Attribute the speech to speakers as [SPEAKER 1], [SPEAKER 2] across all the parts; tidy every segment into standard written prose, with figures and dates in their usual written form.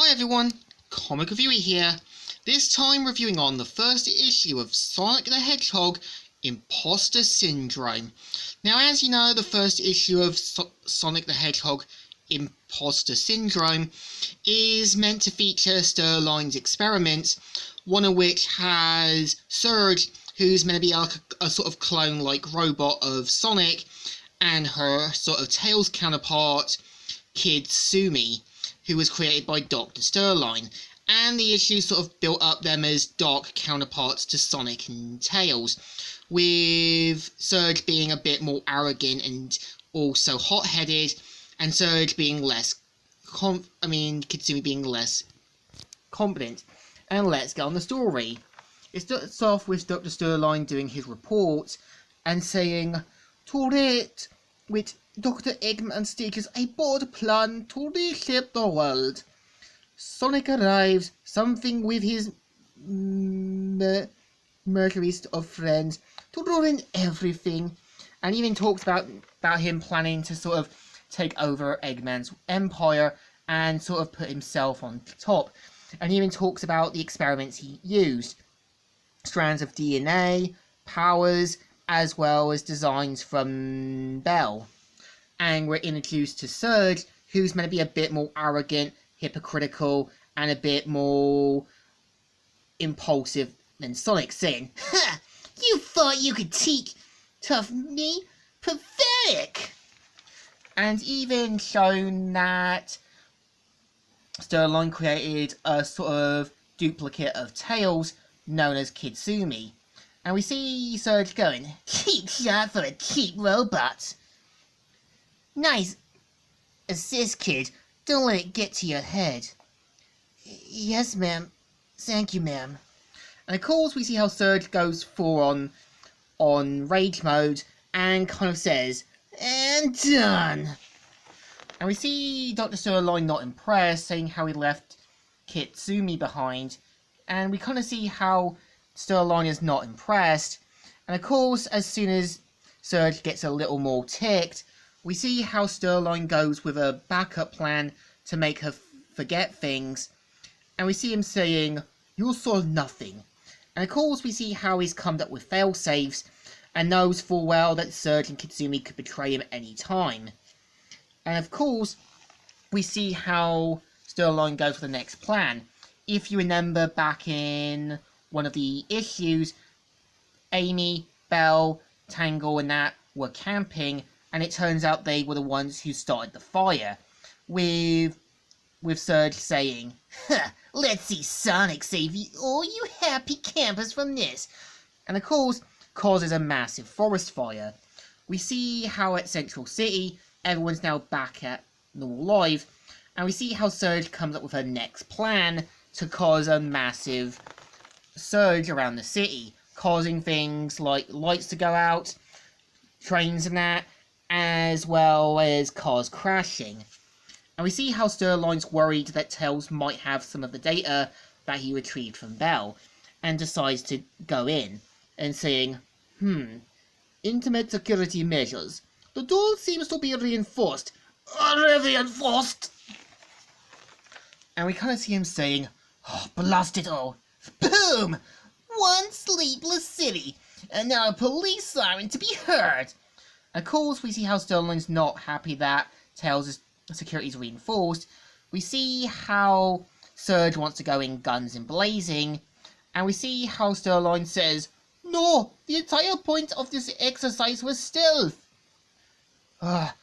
[SPEAKER 1] Hi everyone, Comic Reviewer here, this time reviewing on the first issue of Sonic the Hedgehog, Imposter Syndrome. Now as you know, the first issue of Sonic the Hedgehog, Imposter Syndrome is meant to feature Starline's experiments, one of which has Surge, who's meant to be a sort of clone-like robot of Sonic, and her sort of Tails counterpart, Kid Sumi, who was created by Dr. Starline, and the issue sort of built up them as dark counterparts to Sonic and Tails, with Surge being a bit more arrogant and also hot-headed, and Surge being less Kitsumi being less competent. And let's get on the story. It starts off with Dr. Starline doing his report and saying, "Tourette, with Dr. Eggman stages a bold plan to reshape the world. Sonic arrives, something with his murderist of friends, to ruin everything." And even talks about him planning to sort of take over Eggman's empire and sort of put himself on top. And even talks about the experiments he used. Strands of DNA, powers, as well as designs from Bell. And we're introduced to Surge, who's meant to be a bit more arrogant, hypocritical, and a bit more impulsive than Sonic, saying, "Ha! You thought you could tough me? Pathetic!" And even shown that Starline created a sort of duplicate of Tails, known as Kitsumi. And we see Surge going, "Cheap shot for a cheap robot." "Nice assist, kid. Don't let it get to your head." "Yes, ma'am. Thank you, ma'am." And of course, we see how Surge goes full on rage mode and kind of says, "And done." And we see Dr. Starline not impressed, saying how he left Kitsumi behind. And we kind of see how Starline is not impressed. And of course, as soon as Surge gets a little more ticked, we see how Starline goes with a backup plan to make her forget things. And we see him saying, "You'll solve nothing." And of course, we see how he's come up with fail-safes and knows full well that Surge and Kitsumi could betray him any time. And of course, we see how Starline goes with the next plan. If you remember back in one of the issues, Amy, Belle, Tangle and that were camping, and it turns out they were the ones who started the fire, with Surge saying, "Ha! Let's see Sonic save all you happy campers from this." And of course, causes a massive forest fire. We see how at Central City, everyone's now back at normal life, and we see how Surge comes up with her next plan to cause a massive surge around the city, causing things like lights to go out, trains and that, as well as cars crashing. And we see how Starline's worried that Tails might have some of the data that he retrieved from Bell, and decides to go in, and saying, "Intimate security measures. The door seems to be reinforced." "Reinforced!" And we kind of see him saying, "Oh, blast it all. Boom! One sleepless city, and now a police siren to be heard." Of course, we see how Starline's not happy that Tails' security is reinforced. We see how Surge wants to go in guns and blazing, and we see how Starline says, "No, the entire point of this exercise was stealth. Our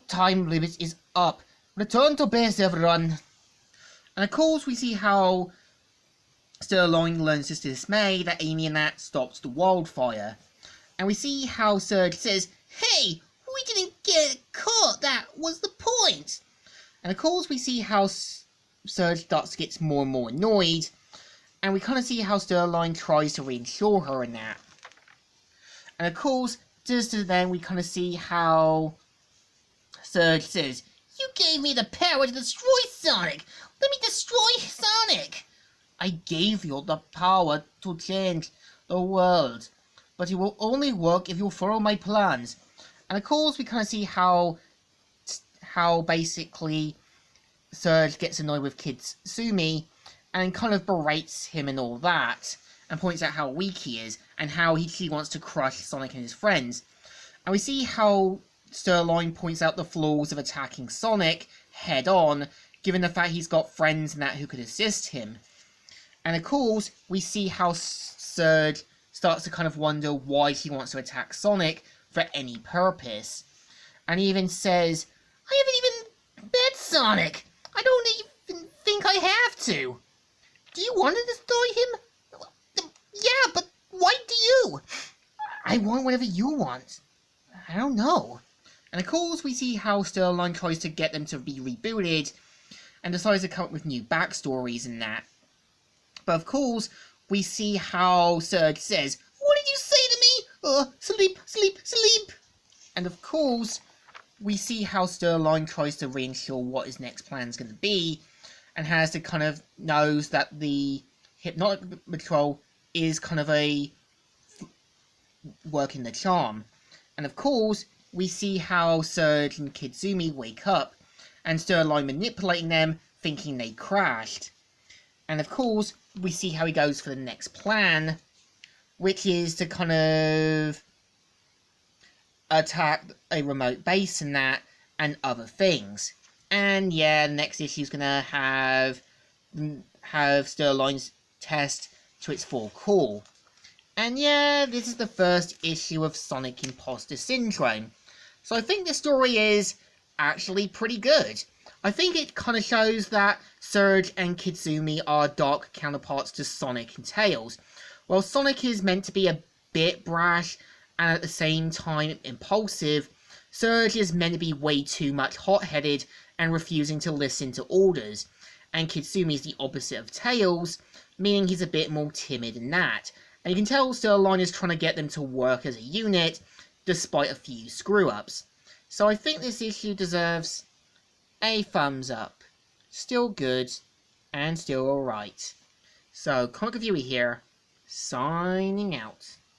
[SPEAKER 1] time limit is up. Return to base, everyone." And of course, we see how Starline learns to dismay that Amy and that stops the wildfire. And we see how Surge says, "Hey, we didn't get caught, that was the point." And of course, we see how Surge starts to get more and more annoyed. And we kind of see how Starline tries to reassure her in that. And of course, just then we kind of see how Surge says, "You gave me the power to destroy Sonic. Let me destroy Sonic." "I gave you the power to change the world, but it will only work if you follow my plans." And of course, we kind of see how basically Surge gets annoyed with Kitsumi and kind of berates him and all that, and points out how weak he is and how he wants to crush Sonic and his friends. And we see how Starline points out the flaws of attacking Sonic head on, given the fact he's got friends and that who could assist him. And of course, we see how Surge starts to kind of wonder why he wants to attack Sonic for any purpose. And he even says, I haven't even met Sonic! I don't even think I have to! Do you want to destroy him? Yeah, but why do you? I want whatever you want. I don't know. And of course we see how Starline tries to get them to be rebooted and decides to come up with new backstories and that. But of course we see how Surge says, what did you say to me? Sleep, sleep, sleep. And of course we see how Starline tries to reinsure what his next plan is going to be, and has to kind of knows that the hypnotic patrol is kind of a working the charm. And of course we see how Surge and Kitsumi wake up, and Starline manipulating them, thinking they crashed. And of course we see how he goes for the next plan, which is to kind of attack a remote base and that, and other things. And yeah, the next issue is gonna have Starline's test to its full core. And yeah, this is the first issue of Sonic Imposter Syndrome. So I think the story is actually pretty good. I think it kind of shows that Surge and Kitsumi are dark counterparts to Sonic and Tails. While Sonic is meant to be a bit brash and at the same time impulsive, Surge is meant to be way too much hot-headed and refusing to listen to orders. And Kitsumi is the opposite of Tails, meaning he's a bit more timid than that. And you can tell Starline is trying to get them to work as a unit, despite a few screw-ups. So I think this issue deserves a thumbs up. Still good, and still alright. So, Comic Reviewer here, signing out.